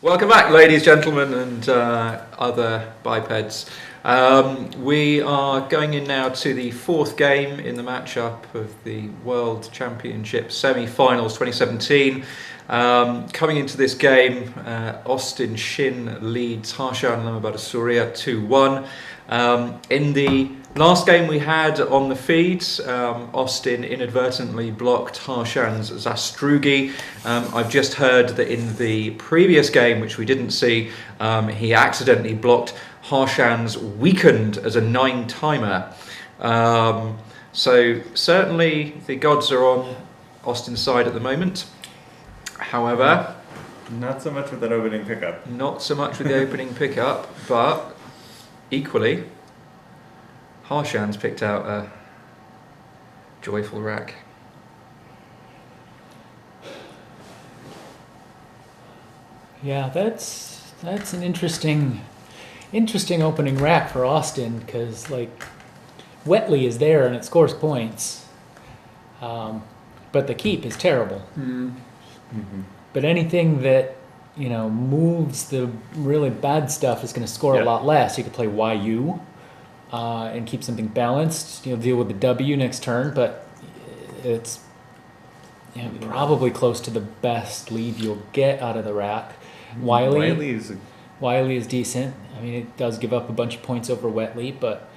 Welcome back, ladies, gentlemen, and other bipeds. We are going in now to the fourth game in the matchup of the World Championship semi-finals 2017. Coming into this game, Austin Shin leads Harshan Lamabadusuriya 2-1. In the last game we had on the feeds, Austin inadvertently blocked Harshan's Zastrugi. I've just heard that in the previous game, which we didn't see, he accidentally blocked Harshan's Weakened as a 9-timer. So certainly the gods are on Austin's side at the moment. However, not so much with that opening pickup. Not so much with the opening pickup, but equally, Harshan's picked out a joyful rack. Yeah, that's an interesting opening rack for Austin, because like Wheatley is there and it scores points, but the keep is terrible. Mm-hmm. But anything that moves the really bad stuff is going to score a lot less. You could play YU and keep something balanced. Deal with the W next turn, but it's probably close to the best lead you'll get out of the rack. Wiley is decent. I mean, it does give up a bunch of points over Wheatley, but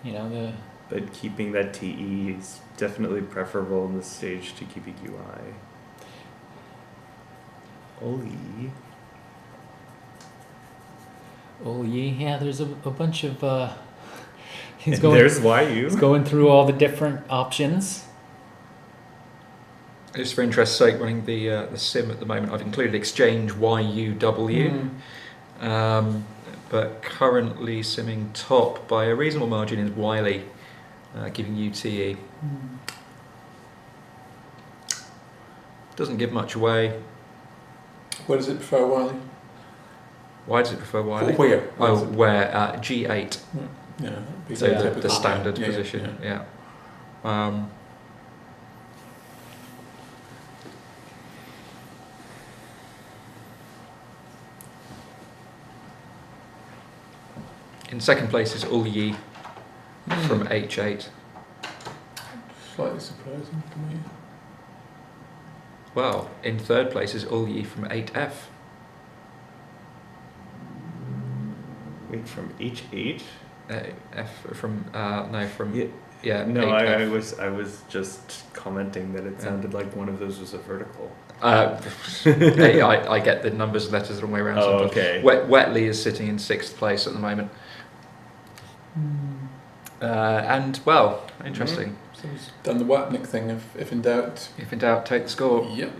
But keeping that TE is definitely preferable in this stage to keeping UI. Oli, yeah, there's a bunch of there's YU. He's going through all the different options. Just for interest's sake, running the sim at the moment, I've included exchange YUW, but currently simming top by a reasonable margin is Wiley, giving UTE. Doesn't give much away. Where does it prefer Wiley? Why does it prefer Wiley? Where? Oh, where? G8. Yeah. So the standard position. Yeah. In second place is Ul Yi from H8. Slightly surprising to me. Well, in third place is Ul Yi from 8F. Wait, from H8? F from from No, 8F. I was just commenting that it sounded like one of those was a vertical. I get the numbers and letters the wrong way around. Oh, sometimes. okay. Wheatley is sitting in sixth place at the moment. And well, interesting. So he's done the Wapnick thing of if in doubt. If in doubt, take the score. Yep.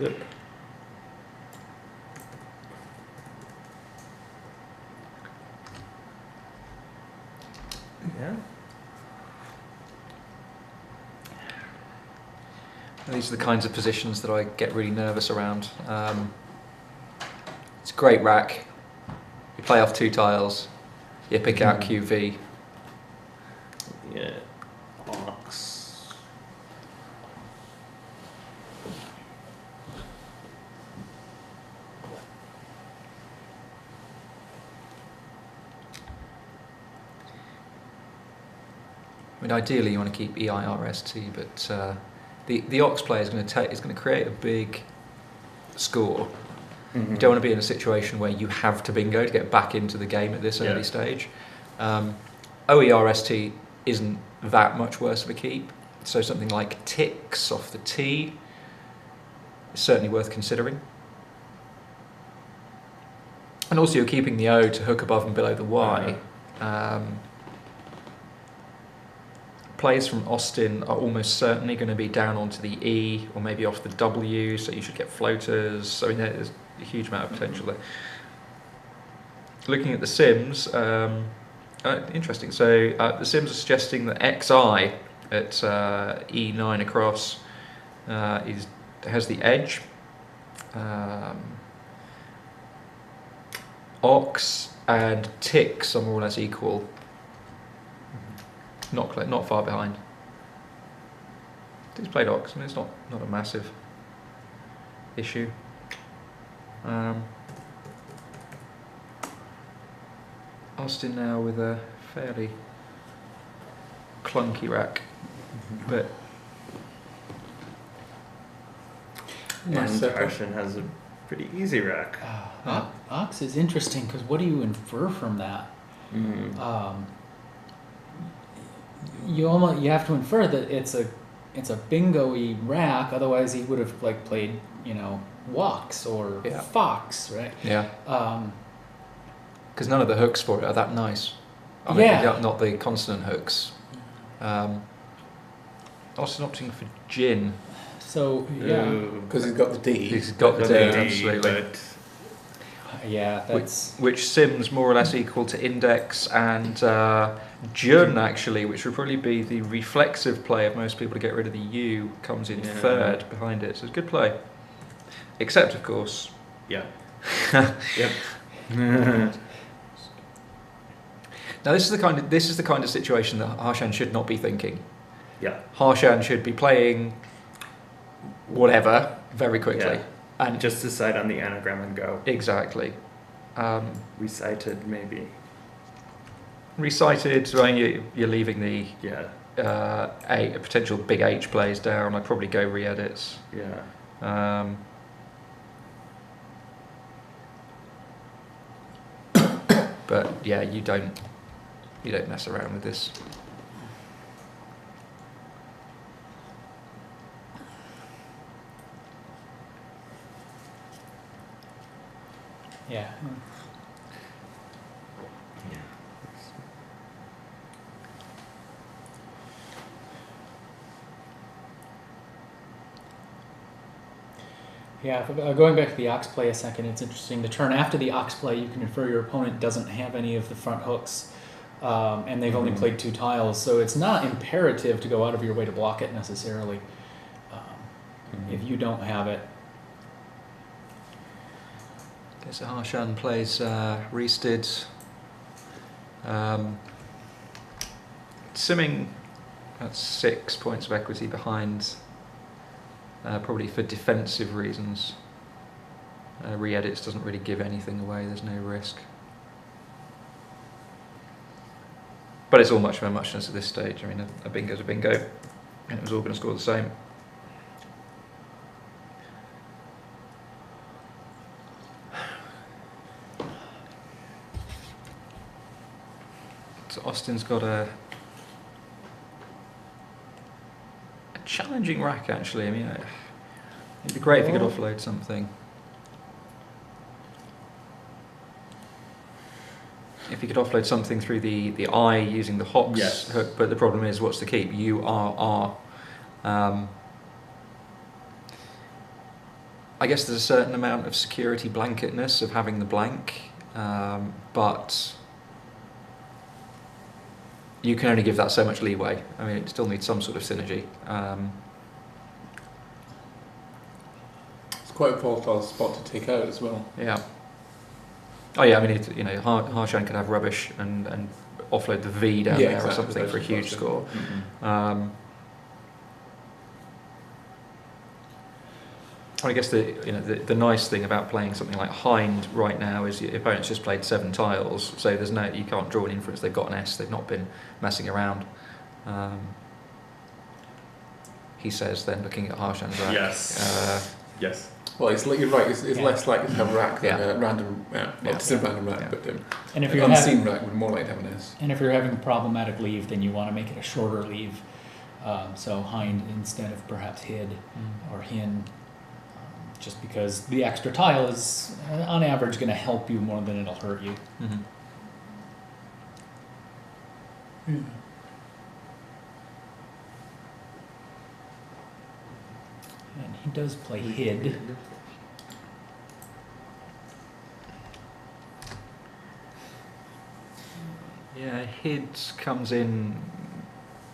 Yeah. These are the kinds of positions that I get really nervous around. It's a great rack. You play off 2 tiles. You pick out QV. Yeah. Ox. I mean, ideally you want to keep EIRST, but the Ox player is going to create a big score. You don't want to be in a situation where you have to bingo to get back into the game at this early stage. OERST isn't that much worse of a keep, so something like ticks off the T is certainly worth considering. And also you're keeping the O to hook above and below the Y. Plays from Austin are almost certainly going to be down onto the E or maybe off the W, so you should get floaters. I mean, there's a huge amount of potential there. Looking at the sims, interesting. So the sims are suggesting that XI at E9 across has the edge. Ox and ticks are more or less equal. Not far behind. He's played Ox. I mean, it's not a massive issue. Austin now with a fairly clunky rack, but And setup. Harshan has a pretty easy rack. Ox is interesting because what do you infer from that? You have to infer that it's a bingo-y rack. Otherwise, he would have like played walks or Yeah. fox, right? yeah, Um, because none of the hooks for it are that nice. I Yeah. mean, not the consonant hooks. Austin opting for gin. so yeah, Because he's got the D. He's got the D, absolutely. But yeah, that's Which sims more or less equal to index and Jun actually, which would probably be the reflexive play of most people to get rid of the U, comes in Yeah. third behind it. So it's a good play. Except, of course, yeah. Yep. Now this is the kind of situation that Harshan should not be thinking. Yeah. Harshan should be playing whatever very quickly. Yeah. And Just decide on the anagram and go. exactly. Recited, maybe. Recited, so you're leaving the Yeah. a potential big H plays down. I'd probably go re-edits. Yeah. But yeah, you don't mess around with this. yeah. Yeah, going back to the ox play a second, it's interesting. The turn after the ox play, you can infer your opponent doesn't have any of the front hooks, and they've only played 2 tiles, so it's not imperative to go out of your way to block it necessarily if you don't have it. Okay, so Harshan plays Rested. Simming at 6 points of equity behind. Probably for defensive reasons. Re-edits doesn't really give anything away, there's no risk. But it's all much of a muchness at this stage. I mean, a bingo's a bingo, and it was all going to score the same. So Austin's got a challenging rack, actually. I mean, it'd be great if he could offload something. If he could offload something through the eye using the hops Yes. hook, but the problem is, what's the keep? URR. I guess there's a certain amount of security blanketness of having the blank, but you can only give that so much leeway. I mean, it still needs some sort of synergy. It's quite a volatile spot to take out as well. Yeah. Oh yeah, I mean, Harshan could have rubbish and offload the V down Yeah, there exactly, or something for a huge that's it. score. Mm-hmm. I guess the nice thing about playing something like Hind right now is your opponent's just played 7 tiles, so you can't draw an inference. They've got an S. They've not been messing around. He says, then looking at Harshan's rack. Yes. Yes. Well, you're right. It's Yeah. less likely to have a rack than Yeah. a random. Not Yeah. to say random rack, Yeah. but And if an you're unseen having, rack would more likely have an S. and if you're having a problematic leave, then you want to make it a shorter leave. So hind instead of perhaps hid or hin, just because the extra tile is on average going to help you more than it'll hurt you. Mm-hmm. And he does play hid. Yeah, Hid comes in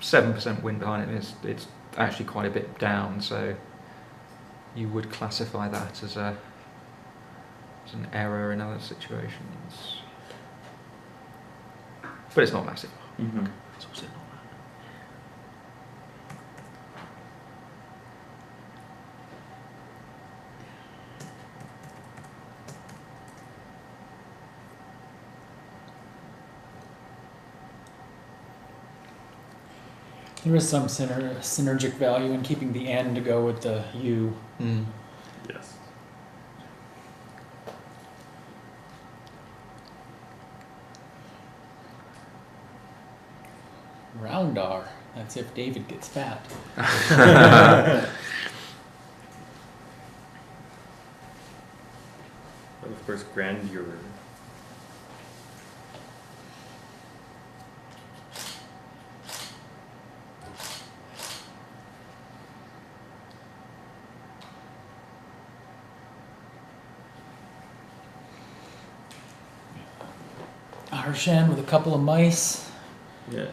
7% win behind it. It's actually quite a bit down, so you would classify that as an error in other situations. But it's not massive. Mm-hmm. It's also not There is some synergic value in keeping the N to go with the U. Mm. Yes. Round R. That's if David gets fat. But of course, grandeur. Harshan with a couple of mice Yeah.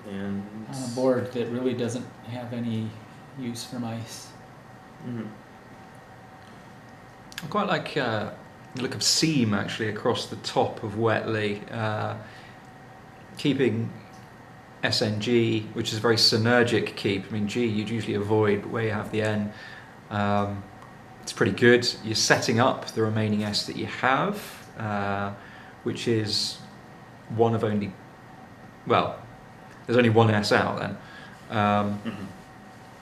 And. on a board that really doesn't have any use for mice. Mhm. I quite like the look of seam actually across the top of Wetley, keeping SNG, which is a very synergic keep. I mean, G you'd usually avoid, but where you have the N, it's pretty good. You're setting up the remaining S that you have, which is one of only, well, there's only one S out then. Mhm.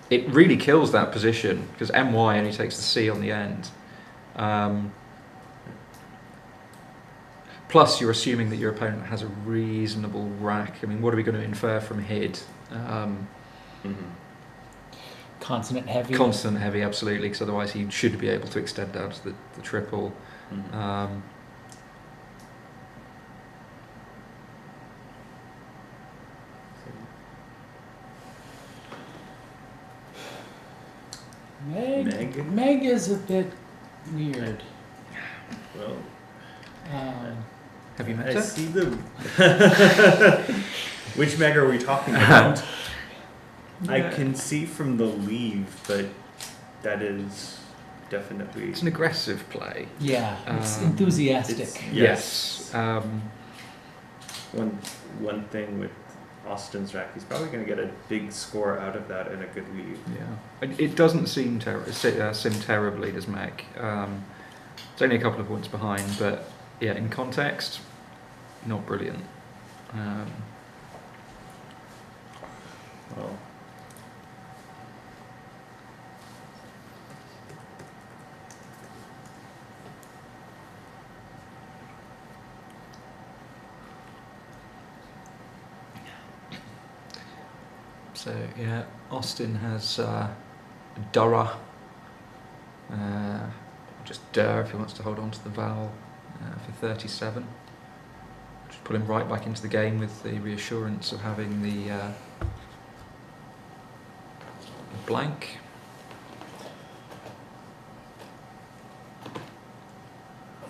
It really kills that position because MY only takes the C on the end. Plus, you're assuming that your opponent has a reasonable rack. I mean, what are we going to infer from HID? Mhm. Consonant heavy. Constant heavy, absolutely, because otherwise he should be able to extend down to the triple. Mhm. Meg is a bit weird. Well, Have you met I her? see the. Which Meg are we talking about? I Yeah. can see from the leave, but that is definitely. It's an aggressive play. Yeah, it's Um, enthusiastic. it's- Yes. One thing with Austin's rack, he's probably going to get a big score out of that and a good lead. Yeah. It doesn't seem sim terribly, does Meg. It's only a couple of points behind, but yeah, in context, not brilliant. Well, So yeah, Austin has Dura, just Dur if he wants to hold on to the vowel for 37. Just put him right back into the game with the reassurance of having the blank.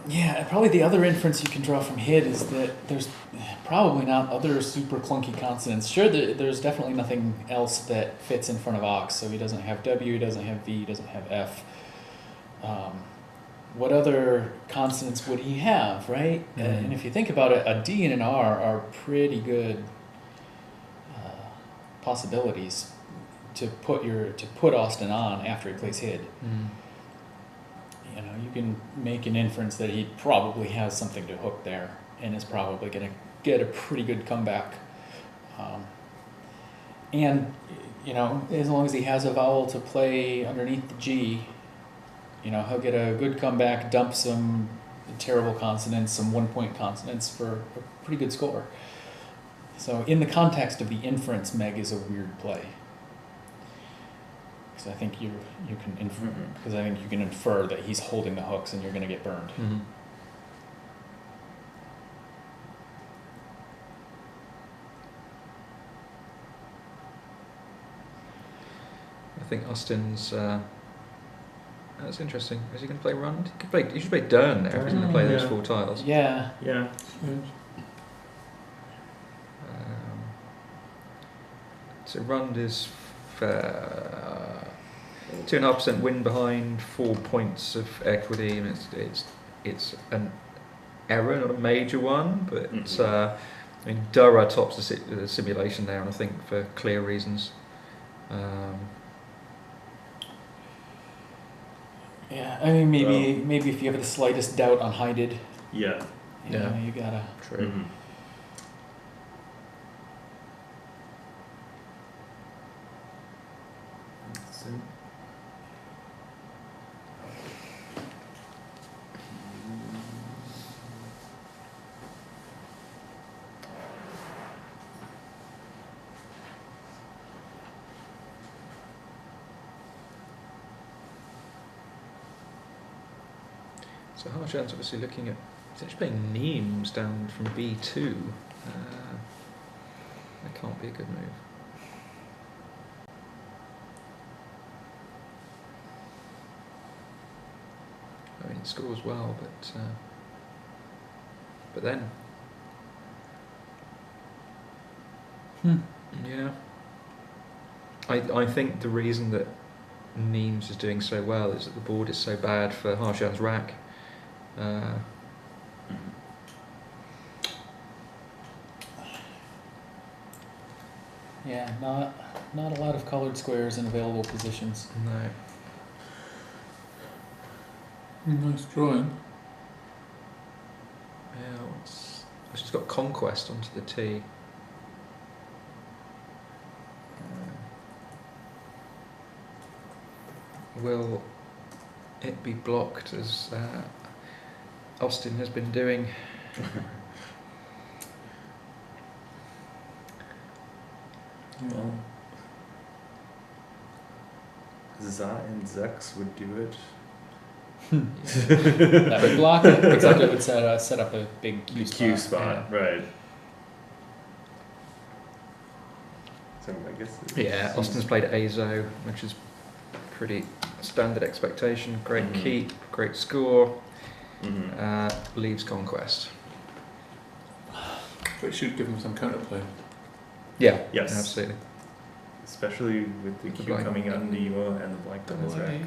Yeah, and probably the other inference you can draw from HID is that there's probably not other super clunky consonants. Sure, there's definitely nothing else that fits in front of Ox, so he doesn't have W, he doesn't have V, he doesn't have F. What other consonants would he have, right? Mm. And if you think about it, a D and an R are pretty good possibilities to put Austin on after he plays HID. You know, you can make an inference that he probably has something to hook there and is probably going to get a pretty good comeback. And, you know, as long as he has a vowel to play underneath the G, you know, he'll get a good comeback, dump some terrible consonants, some one-point consonants for a pretty good score. So in the context of the inference, Meg is a weird play. Because I think you can infer, because I think you can infer that he's holding the hooks and you're going to get burned. Mm-hmm. I think Austin's. That's interesting. Is he going to play Rund? He should play Dern there if he's going to play those Yeah. 4 tiles. Yeah. yeah. So Rund is 2.5% win behind, 4 points of equity, and it's an error, not a major one, but I mean Dura tops the simulation there, and I think for clear reasons. Yeah, I mean, maybe if you have the slightest doubt on Hided, Yeah. you know, you gotta. True. So Harshan's obviously looking at potentially playing Neems down from B2. That can't be a good move. I mean, it scores well, but then, yeah. I think the reason that Neems is doing so well is that the board is so bad for Harshan's rack. Yeah, not a lot of colored squares in available positions. No. Nice drawing. Yeah, she's got Conquest onto the tee. Will it be blocked as Austin has been doing? Well, Za and Zex would do it. That would block it, except it would set up a big Q spot. Yeah. Right. So I guess. Yeah, Austin's played Azo, which is pretty standard expectation. Great keep, great score. Leaves Conquest. But it should give him some counterplay. Yeah, Yes. absolutely. Especially with the Q blank. coming on Nemo and the blank on his rack.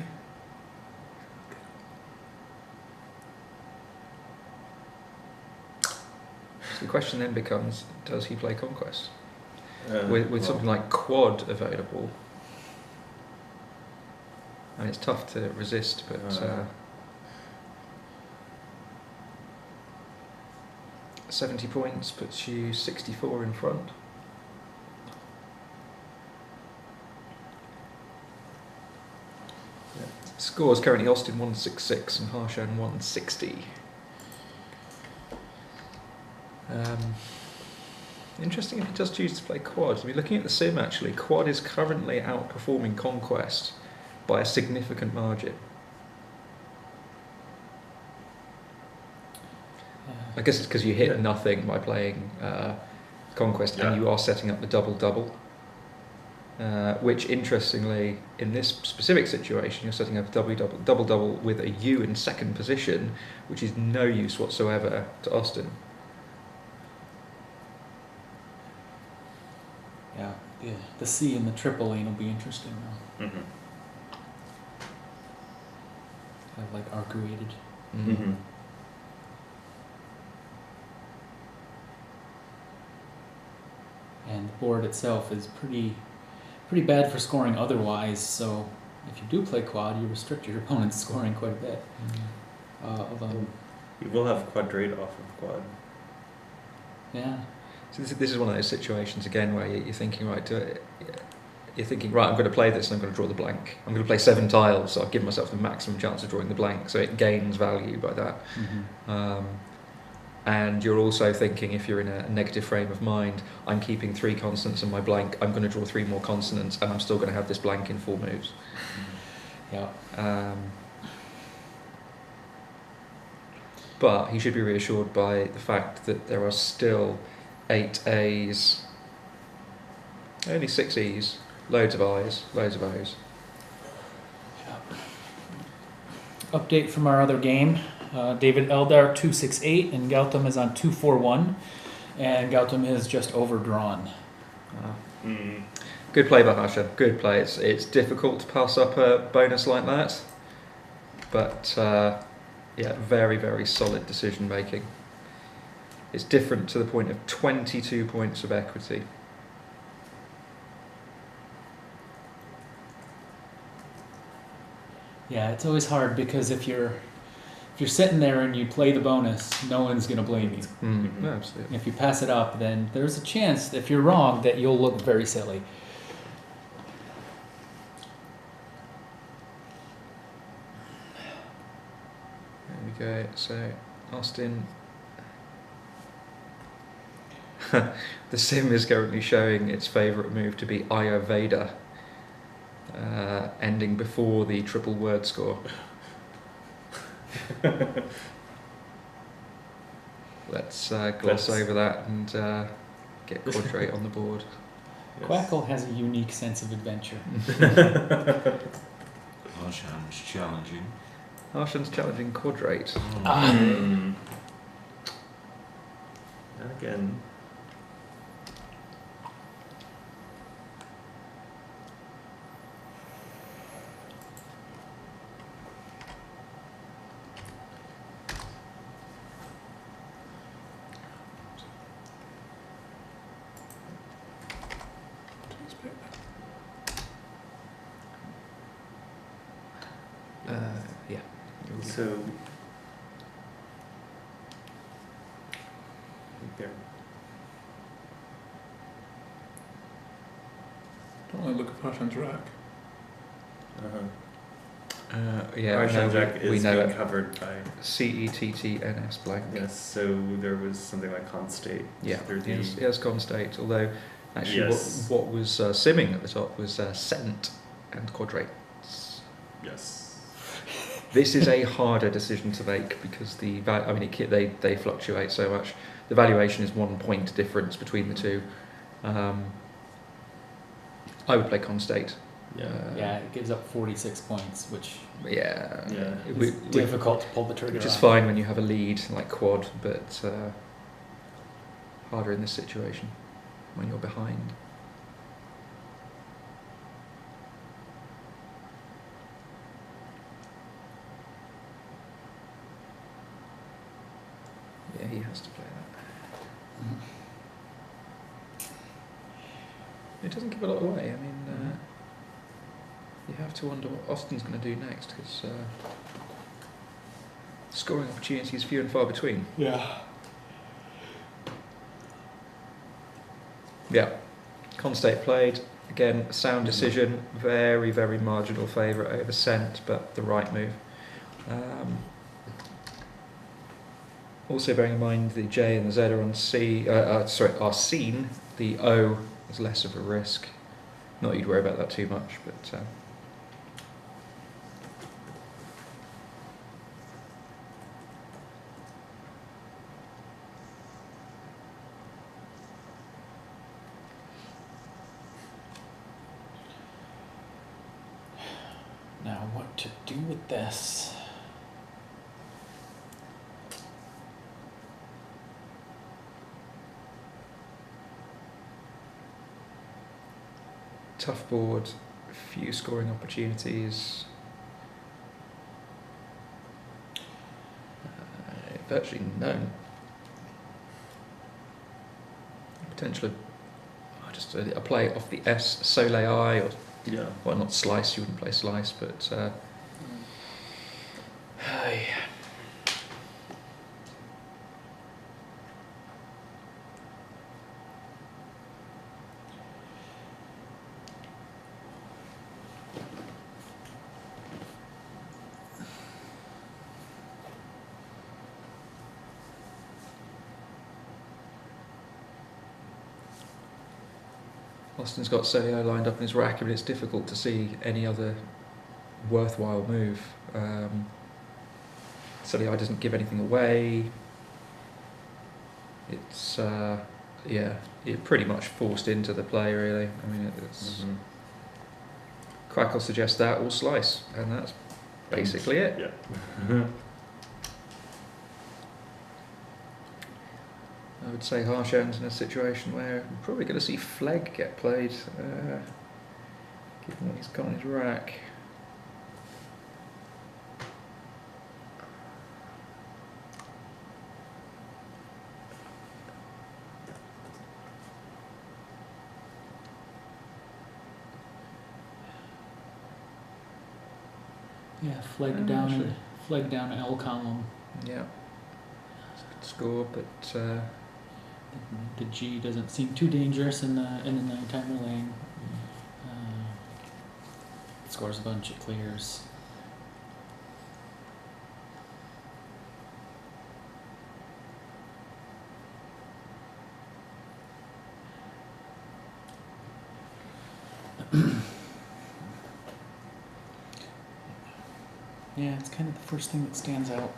So the question then becomes, does he play Conquest? With Well, something like Quad available. And it's tough to resist, but 70 points puts you 64 in front. Scores currently Austin 166 and Harshan 160. Interesting if he does choose to play Quad. I mean, looking at the sim actually, Quad is currently outperforming Conquest by a significant margin. I guess it's because you hit nothing by playing Conquest, and you are setting up the double-double. Which, interestingly, in this specific situation, you're setting up a double-double with a U in second position, which is no use whatsoever to Austin. Yeah, the C in the triple lane will be interesting though. Kind of like arcuated. And the board itself is pretty bad for scoring otherwise, so if you do play quad, you restrict your opponent's scoring quite a bit. Although you will have quadrate off of quad. Yeah. So this is one of those situations again where you're thinking, right, you're thinking, right, I'm going to play this and I'm going to draw the blank. I'm going to play 7 tiles, so I've given myself the maximum chance of drawing the blank, so it gains value by that. And you're also thinking, if you're in a negative frame of mind, I'm keeping 3 consonants in my blank, I'm going to draw 3 more consonants, and I'm still going to have this blank in 4 moves. Yeah. But he should be reassured by the fact that there are still 8 A's, only 6 E's, loads of I's, loads of O's. Update from our other game. David Eldar 268 and Gautam is on 241, and Gautam is just overdrawn. Good play by Harshan, good play. It's difficult to pass up a bonus like that, but yeah, very, very solid decision making. It's different to the point of 22 points of equity. Yeah, it's always hard because if you're sitting there and you play the bonus, no one's going to blame you. No, absolutely. If you pass it up, then there's a chance that if you're wrong that you'll look very silly. There we go. So Austin, the sim is currently showing its favourite move to be Ayurveda, ending before the triple word score. Let's gloss over that and get quadrate on the board. Yes. Quackle has a unique sense of adventure. Harshan's challenging. Harshan's challenging quadrate. Mm. And again. Yeah. So. There. Don't want to look at Harshan's rack. Yeah, Harshan Jack we is know being it. covered by. CETTNS blank. Yes, so there was something like constate. Yeah, They're the- he has constate, although actually Yes. what was simming at the top was cent and quadrates. Yes. This is a harder decision to make because they fluctuate so much. The valuation is 1 point difference between the two. I would play constate. Yeah. Yeah, it gives up 46 points, which Yeah. Yeah. is difficult to pull the trigger Which is on. fine when you have a lead like quad, but harder in this situation when you're behind. Yeah, he has to play that. It doesn't give a lot away. I mean, you have to wonder what Austin's going to do next because scoring opportunities few and far between. Yeah. Yeah, constate played. Again, sound decision, very, very marginal favourite over cent, but the right move. Also bearing in mind the J and the Z are on are seen, the O is less of a risk. Not that you'd worry about that too much, but Now, what to do with this? tough board, few scoring opportunities. Virtually none. Potentially, just a play off the S Soleil or Yeah. well, not slice. You wouldn't play slice, but Austin's got Soleil lined up in his rack, but it's difficult to see any other worthwhile move. Soleil doesn't give anything away. It's you're pretty much forced into the play, really. I mean, it's Crackle suggests that or slice, and that's basically it. Yeah. I would say Harshan's in a situation where we're probably going to see Fleg get played, given what he's got on his rack. Yeah, flag actually. down L column. Yeah, it's a good score, but The G doesn't seem too dangerous in the nine-timer lane. Scores a bunch of clears. Yeah, Yeah, it's kind of the first thing that stands out.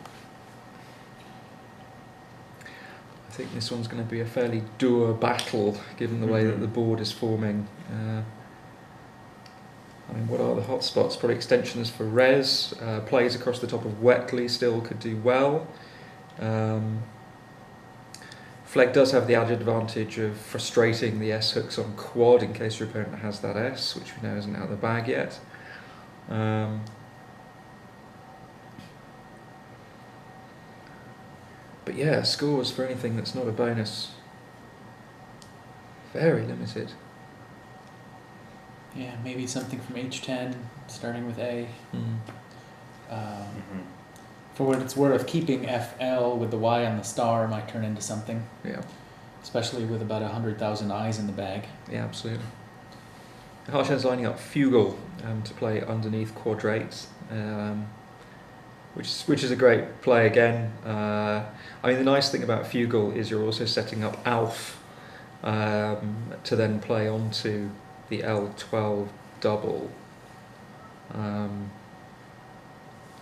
I think this one's going to be a fairly dour battle, given the way that the board is forming. I mean, what are the hot spots? Probably extensions for Res. Plays across the top of Wetley still could do well. Flegg does have the added advantage of frustrating the S hooks on quad in case your opponent has that S, which we know isn't out of the bag yet. But yeah, scores for anything that's not a bonus, very limited. Yeah, maybe something from H10, starting with A. For what it's worth, keeping FL with the Y on the star might turn into something. Yeah. Especially with about 100,000 eyes in the bag. Yeah, absolutely. Harshan's lining up Fugal to play underneath quadrates, which is a great play again. I mean, the nice thing about Fugal is you're also setting up Alf to then play onto the L12 double.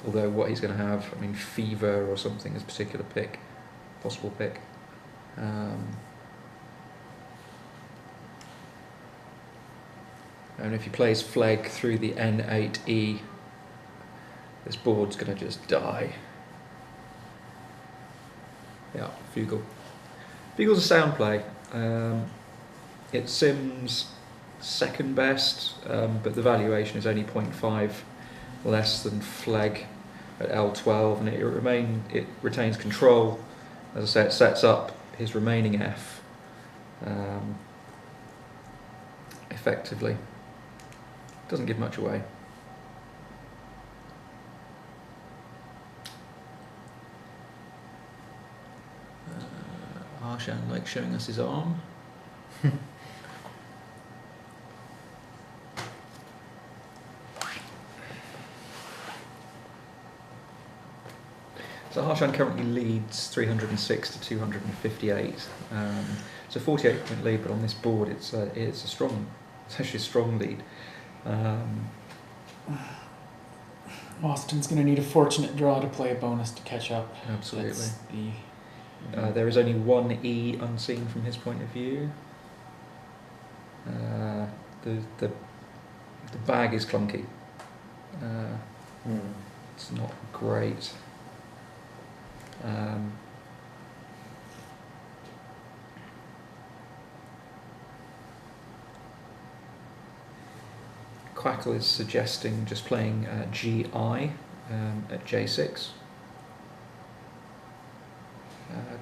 Although what he's going to have, I mean, Fever or something is a particular pick, possible pick. And if he plays Flegg through the N8E, this board's going to just die. Yeah, Fugal. Fugal's a sound play. It sims second best, but the valuation is only 0.5 less than Flegg at L12, and it retains control. As I say, it sets up his remaining F effectively. Doesn't give much away. Harshan likes showing us his arm. So Harshan currently leads 306 to 258. It's a 48-point lead, but on this board it's actually a strong lead. Austin's going to need a fortunate draw to play a bonus to catch up. Absolutely. That's there is only one E unseen from his point of view. The bag is clunky. It's not great. Quackle is suggesting just playing GI at J6,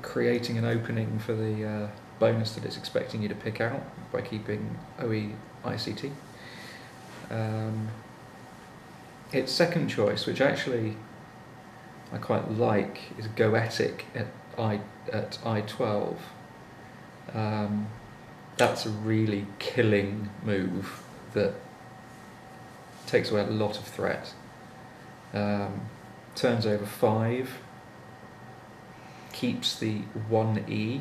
creating an opening for the bonus that it's expecting you to pick out by keeping OE ICT. Its second choice, which actually I quite like, is Goetic at I12. That's a really killing move that takes away a lot of threat. Turns over 5, keeps the 1E.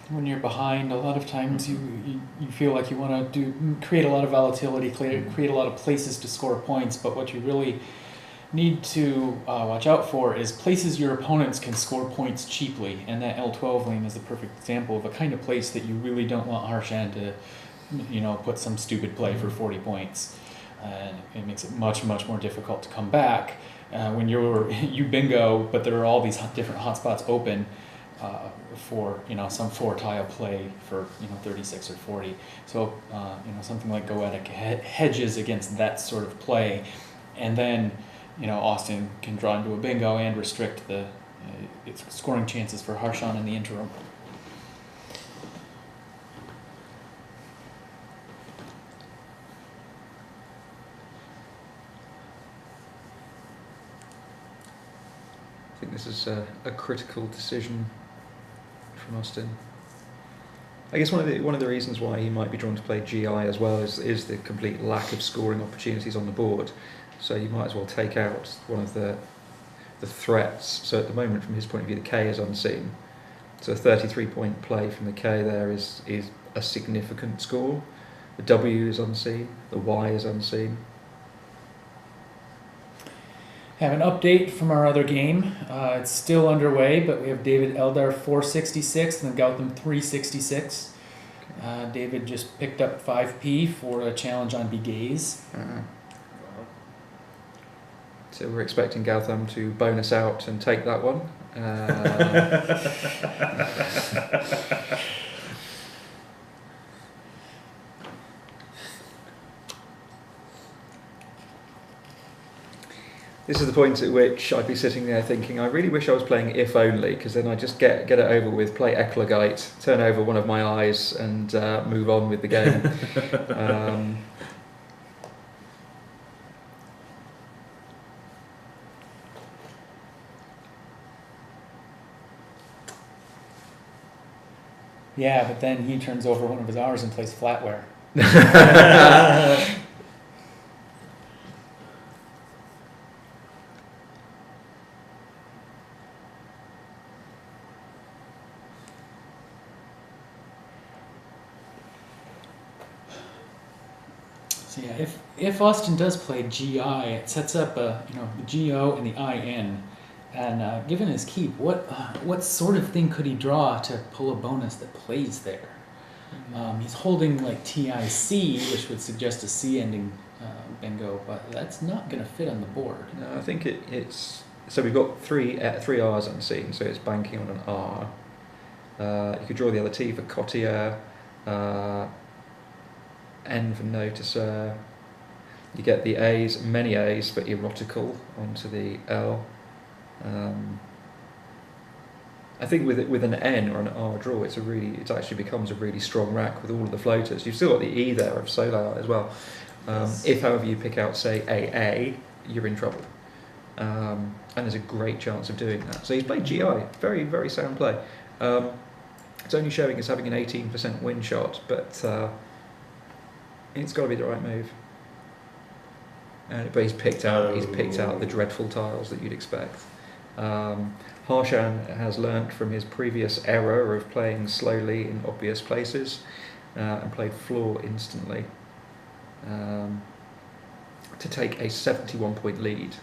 When you're behind, a lot of times you feel like you want to create a lot of volatility, create a lot of places to score points, but what you really need to watch out for is places your opponents can score points cheaply, and that L12 lane is the perfect example of a kind of place that you really don't want Harshan to put some stupid play for 40 points. And it makes it much, much more difficult to come back when you bingo, but there are all these different hotspots open for some 4-tile play for 36 or 40. So something like Goetic hedges against that sort of play, and then Austin can draw into a bingo and restrict the its scoring chances for Harshan in the interim. I think this is a critical decision from Austin. I guess one of the reasons why he might be drawn to play GI as well is the complete lack of scoring opportunities on the board. So you might as well take out one of the threats. So at the moment, from his point of view, the K is unseen. So a 33-point play from the K there is a significant score. The W is unseen. The Y is unseen. Have an update from our other game. It's still underway, but we have David Eldar 466 and then Gautam 366. David just picked up 5p for a challenge on Begaze. So we're expecting Gautam to bonus out and take that one. This is the point at which I'd be sitting there thinking, I really wish I was playing If Only, because then I just get it over with, play Eklogite, turn over one of my eyes, and move on with the game. Yeah, but then he turns over one of his hours and plays flatware. So yeah, if Austin does play GI, it sets up the GO and the IN. And given his keep, what sort of thing could he draw to pull a bonus that plays there? He's holding like TIC, which would suggest a C ending bingo, but that's not going to fit on the board. No, I think it's so we've got three R's unseen, so it's banking on an R. You could draw the other T for Cotier, N for Noticer. You get the A's, many A's for erotical onto the L. I think with an N or an R draw, it actually becomes a really strong rack with all of the floaters. You've still got the E there of Solar as well. Yes. If, however, you pick out, say, AA, you're in trouble. And there's a great chance of doing that. So he's played GI, very, very sound play. It's only showing as having an 18% win shot, but it's got to be the right move. But he's picked out the dreadful tiles that you'd expect. Harshan has learnt from his previous error of playing slowly in obvious places and played floor instantly to take a 71-point lead.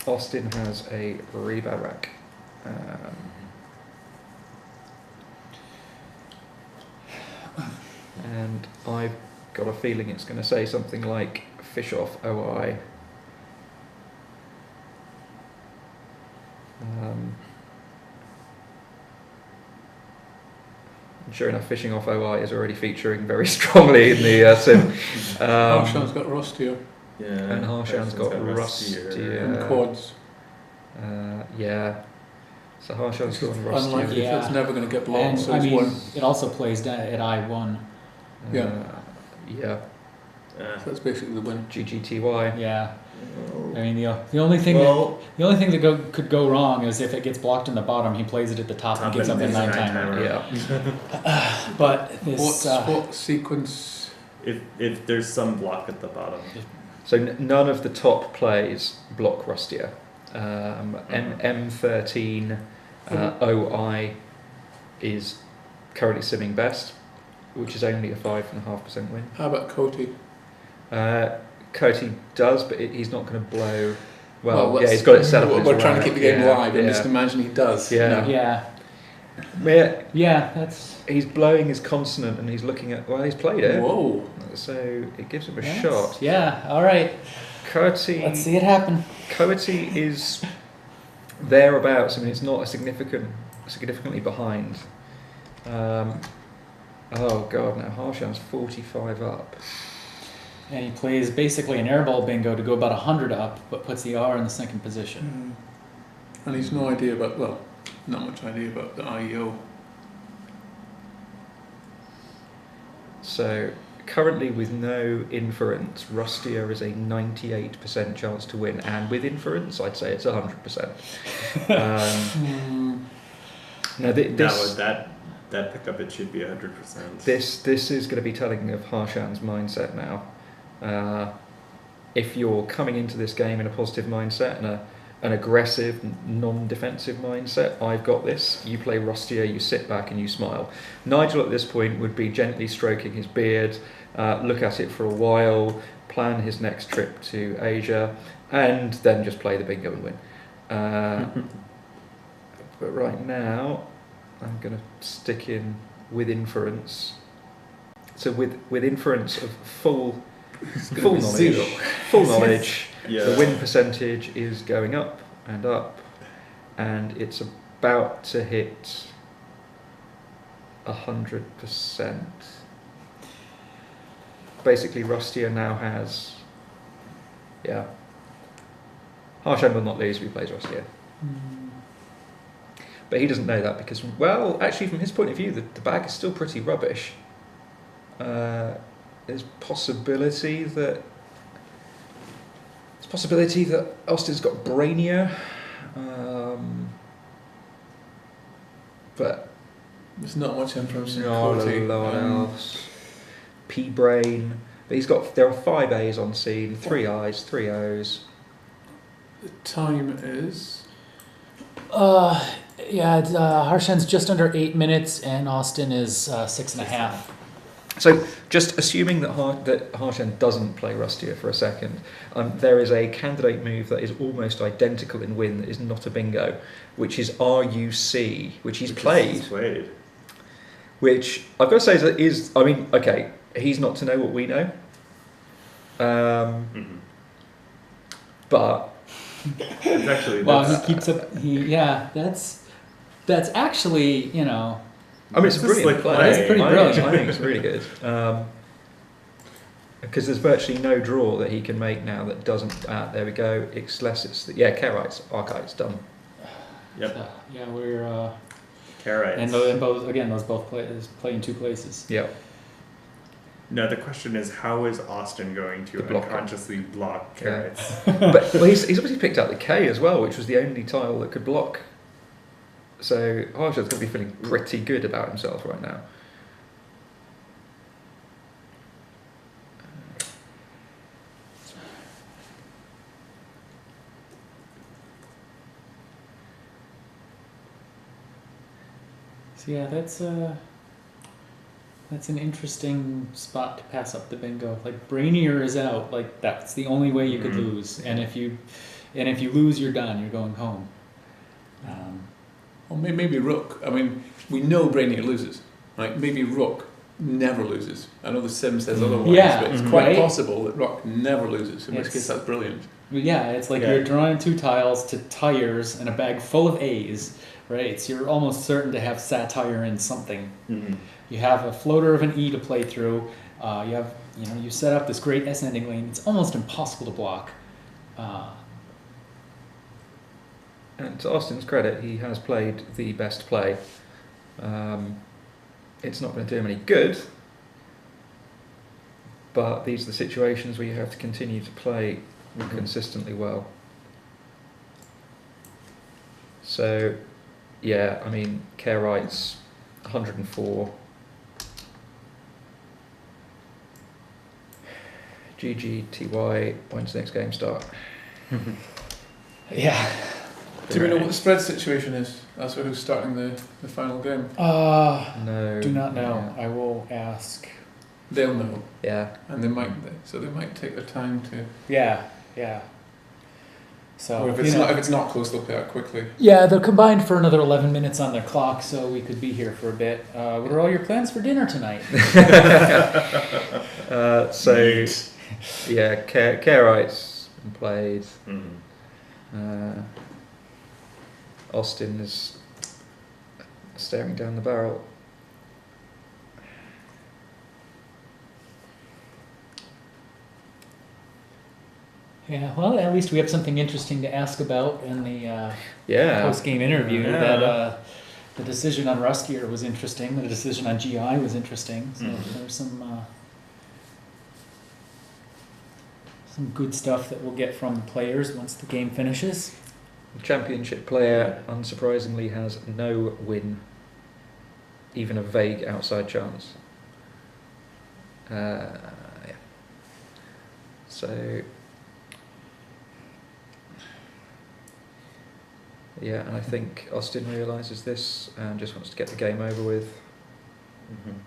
Austin has a Reba rack. And I've got a feeling it's going to say something like fish off OI. And sure enough, fishing off OI is already featuring very strongly in the sim. Harshan's got Rustier Yeah. And Harshan's got Rustier. and quads. Yeah. So Harshan's got Rustier. Unlikely, Yeah. it's never going to get blocked. And So I it's mean, one. it also plays at I1. Yeah. So that's basically the win. GGTY. Yeah. I mean, the only thing that could go wrong is if it gets blocked in the bottom, he plays it at the top and gives up a 9-timer. Yeah. But this What sequence? If there's some block at the bottom. So none of the top plays block Rustier. M13 OI is currently simming best, which is only a 5.5% win. How about Coty? Coty does, but he's not going to blow. Well, Yeah, he's got it set up. We're trying to keep the game live, and yeah. just imagine he does. Yeah. No. yeah, that's He's blowing his consonant and he's looking at. Well, he's played it, Whoa. so it gives him a shot. Yeah, all right. Coty. Let's see it happen. Coty is thereabouts. I mean, it's not significantly behind. Oh god, now Harshan's 45 up. And he plays basically an airball bingo to go about 100 up, but puts the R in the second position. And he's no idea about, well, not much idea about the IEO. So currently with no inference, Rustier is a 98% chance to win, and with inference, I'd say it's 100%. Now that pickup, it should be 100%. This is going to be telling of Harshan's mindset now. If you're coming into this game in a positive mindset and an aggressive, non-defensive mindset. I've got this. You play Rostia, you sit back and you smile. Nigel at this point would be gently stroking his beard, look at it for a while, plan his next trip to Asia, and then just play the bingo and win. But right now, I'm going to stick in with inference. So with inference of full knowledge, the win percentage is going up, and it's about to hit 100%. Basically, Rustia now has, Harshan will not lose if he plays Rustia. But he doesn't know that because, well, actually, from his point of view, the bag is still pretty rubbish. There's possibility that Austin's got Brainier, but there's not much information. Not a lot else. P Brain, but there are 5 A's on scene, 3 I's, 3 O's. The time is. Harshan's just under 8 minutes, and Austin is 6.5. So, just assuming that Harshan doesn't play Rustia for a second, there is a candidate move that is almost identical in win that is not a bingo, which is RUC, which he's played. Which I've got to say he's not to know what we know. But it's actually he keeps up. That's actually, it's a brilliant play. It's pretty brilliant. I think it's really good. Because there's virtually no draw that he can make now that doesn't. There we go. Kerites, Archites done. Yep. We're Kerites. and those both play in 2 places. Yeah. No, the question is, how is Austin going to unconsciously block Kerites? But he's obviously picked out the K as well, which was the only tile that could block. So Harshan's going to be feeling pretty good about himself right now. So that's an interesting spot to pass up the bingo. Like Brainier is out. Like that's the only way you could lose. And if you lose, you're done. You're going home. Or maybe Rook. I mean, we know Brainier loses, right? Maybe Rook never loses. I know the sim says otherwise, but it's quite possible that Rook never loses. In which case, that's brilliant. Yeah, it's like you're drawing 2 tiles to tires and a bag full of A's, right? So you're almost certain to have satire in something. Mm-hmm. You have a floater of an E to play through. You set up this great S-ending lane. It's almost impossible to block. And to Austin's credit, he has played the best play. It's not going to do him any good, but these are the situations where you have to continue to play consistently well. So, Kerites, 104. GGTY, when's the next game start? Yeah. Do we know what the spread situation is? That's who's starting the final game. No. Do not know. Yeah. I will ask. They'll know, Yeah. and they might take their time to. Yeah. So Or if it's not close, they'll play out quickly. Yeah, they're combined for another 11 minutes on their clock, so we could be here for a bit. What are all your plans for dinner tonight? Kerites played. Mm-hmm. Austin is staring down the barrel. Yeah, well, at least we have something interesting to ask about in the Yeah. post-game interview. Yeah. That the decision on Ruskier was interesting. The decision on GI was interesting. So there's some good stuff that we'll get from the players once the game finishes. The championship player, unsurprisingly, has no win, even a vague outside chance. So Yeah, and I think Austin realises this and just wants to get the game over with. Mm-hmm.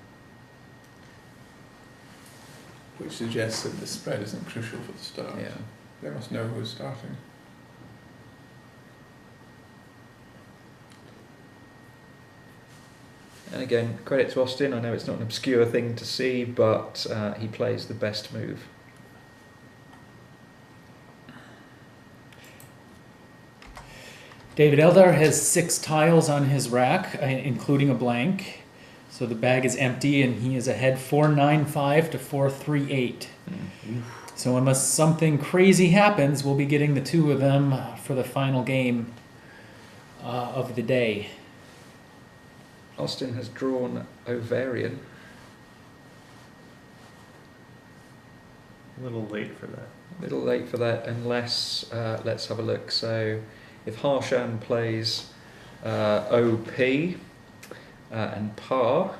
Which suggests that the spread isn't crucial for the start. Yeah. They must know who's starting. And again, credit to Austin. I know it's not an obscure thing to see, but he plays the best move. David Eldar has 6 tiles on his rack, including a blank. So the bag is empty, and he is ahead 495 to 438. So unless something crazy happens, we'll be getting the 2 of them for the final game of the day. Austin has drawn Ovarian. A little late for that. A little late for that, unless, let's have a look. So if Harshan plays OP and par,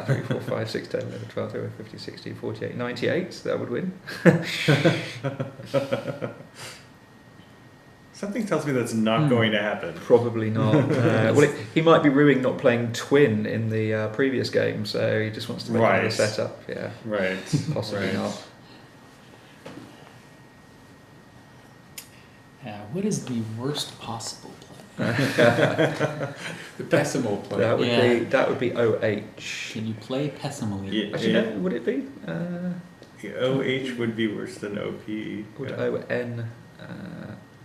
3, 4, 5, 6, 10, 11, 12, 13, 15, 16, 48, 98, that would win. Something tells me that's not going to happen. Probably not. He might be ruining not playing twin in the previous game, so he just wants to make another setup. Yeah, right. Possibly not. What is the worst possible play? The pessimal play. That would be OH. Can you play pessimally? Actually, no, would it be? OH would be worse than OP. Would yeah. ON?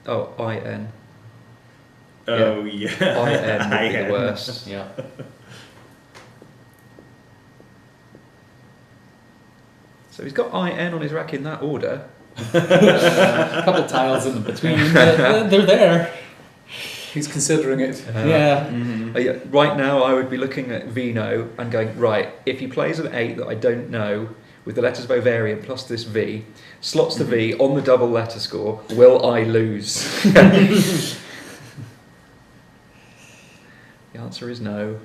IN. Oh yeah. IN would be the worst. Yeah. So he's got IN on his rack in that order. A couple tiles in between, but they're there. He's considering it. Yeah. Mm-hmm. Right now, I would be looking at Vino and going, right, if he plays an 8 that I don't know, with the letters of Ovarian plus this V, slots the V on the double letter score, will I lose? The answer is no.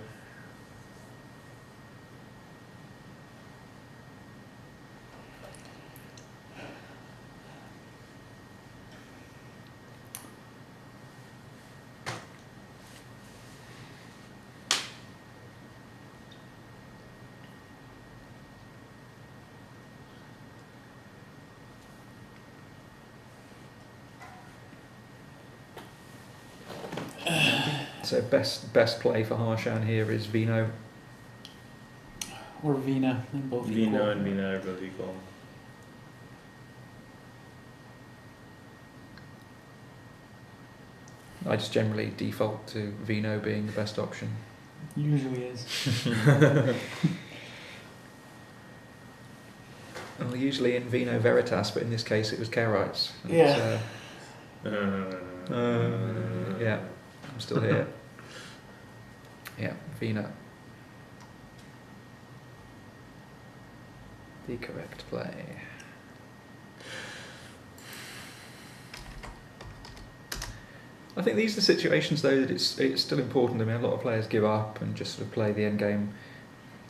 So best play for Harshan here is Vino. Or Vina. They're both equal. Vino and Vina are both equal. I just generally default to Vino being the best option. Usually is. Well, usually in Vino Veritas, but in this case it was Karites. Yeah. Yeah, I'm still here. Yeah, Vino. The correct play. I think these are the situations, though, that it's still important. I mean, a lot of players give up and just sort of play the end game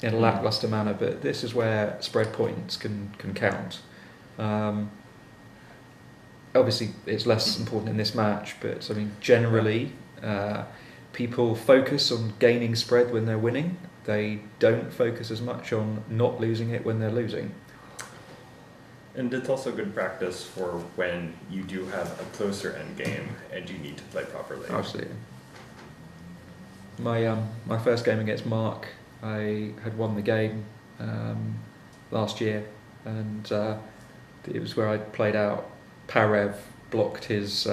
in a lackluster manner, but this is where spread points can count. Obviously, it's less important in this match, but I mean, generally, people focus on gaining spread when they're winning. They don't focus as much on not losing it when they're losing. And it's also good practice for when you do have a closer end game and you need to play properly. Absolutely. My first game against Mark, I had won the game last year, and it was where I played out. Parev blocked his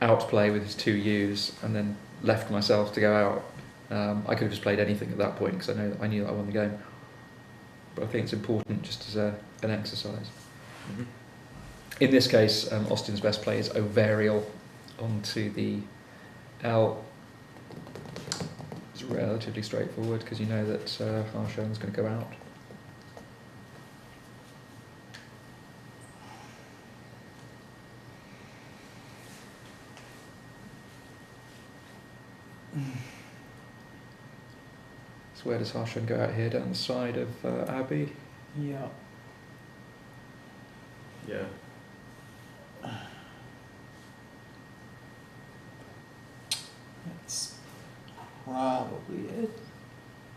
outplay with his 2 U's and then left myself to go out. I could have just played anything at that point because I knew that I won the game. But I think it's important just as an exercise. Mm-hmm. In this case, Austin's best play is Ovarial onto the L. It's relatively straightforward because you know that Harshan's going to go out. So where does Harshan go out here? Down the side of Abbey? Yeah. Yeah. probably it.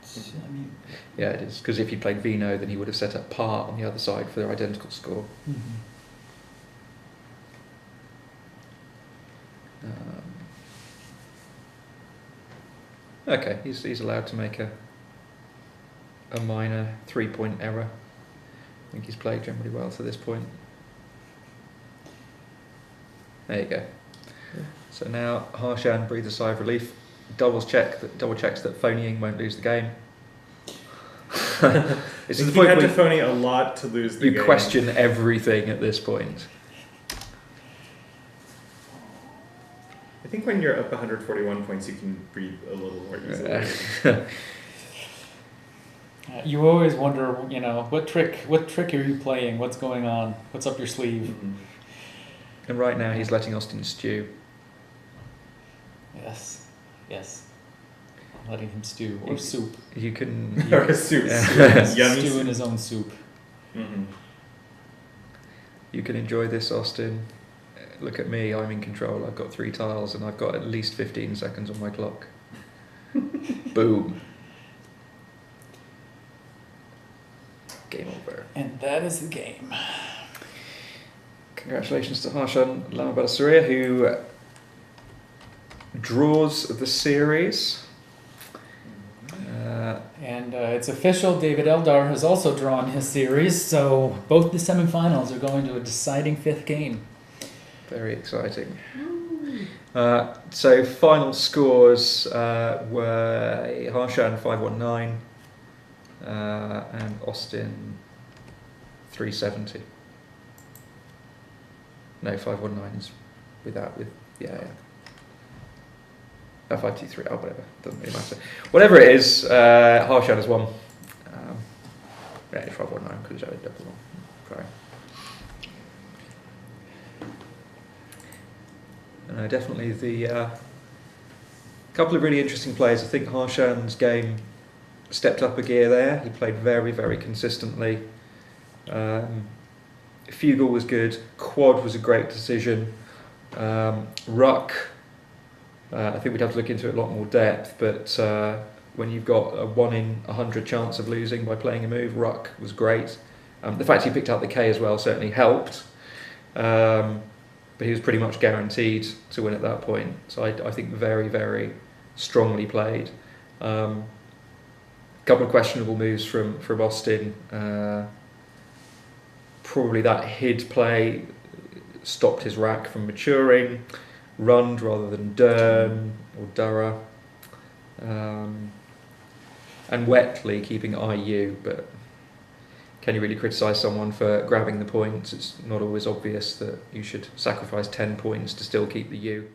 I mean, Yeah, it is, because if he played Vino, then he would have set up Par on the other side for their identical score. Okay, he's allowed to make a minor 3-point error. I think he's played generally well to this point. There you go. So now Harshan breathes a sigh of relief. Double checks that phoning won't lose the game. This is the You point had where to phony a lot to lose the game. you question everything at this point. I think when you're up 141 points, you can breathe a little more easily. You always wonder, what trick are you playing? What's going on? What's up your sleeve? And right now he's letting Austin stew. Yes. I'm letting him stew or soup. You can... Or soup. Yummy Stew soup. in his own soup. You can enjoy this, Austin. Look at me, I'm in control. I've got 3 tiles and I've got at least 15 seconds on my clock. Boom. Game over. And that is the game. Congratulations to Harshan Lamabadusuriya, who draws the series. And it's official, David Eldar has also drawn his series, so both the semifinals are going to a deciding 5th game. Very exciting. So final scores were Harshan 519 and Austin 370. No, 519 is yeah. 523, whatever, doesn't really matter. Whatever it is, Harshan has won. Yeah, 519 because it's double one. Sorry. Definitely the couple of really interesting plays. I think Harshan's game stepped up a gear there. He played very, very consistently. Fugal was good. Quad was a great decision. Ruck, I think we'd have to look into it a lot more depth, but when you've got a 1 in 100 chance of losing by playing a move, Ruck was great. The fact he picked up the K as well certainly helped, but he was pretty much guaranteed to win at that point. So I think very, very strongly played. Couple of questionable moves from Austin. Probably that HID play stopped his rack from maturing. Rund rather than Dern or Durra. And Wetley keeping IU, but can you really criticise someone for grabbing the points? It's not always obvious that you should sacrifice 10 points to still keep the U.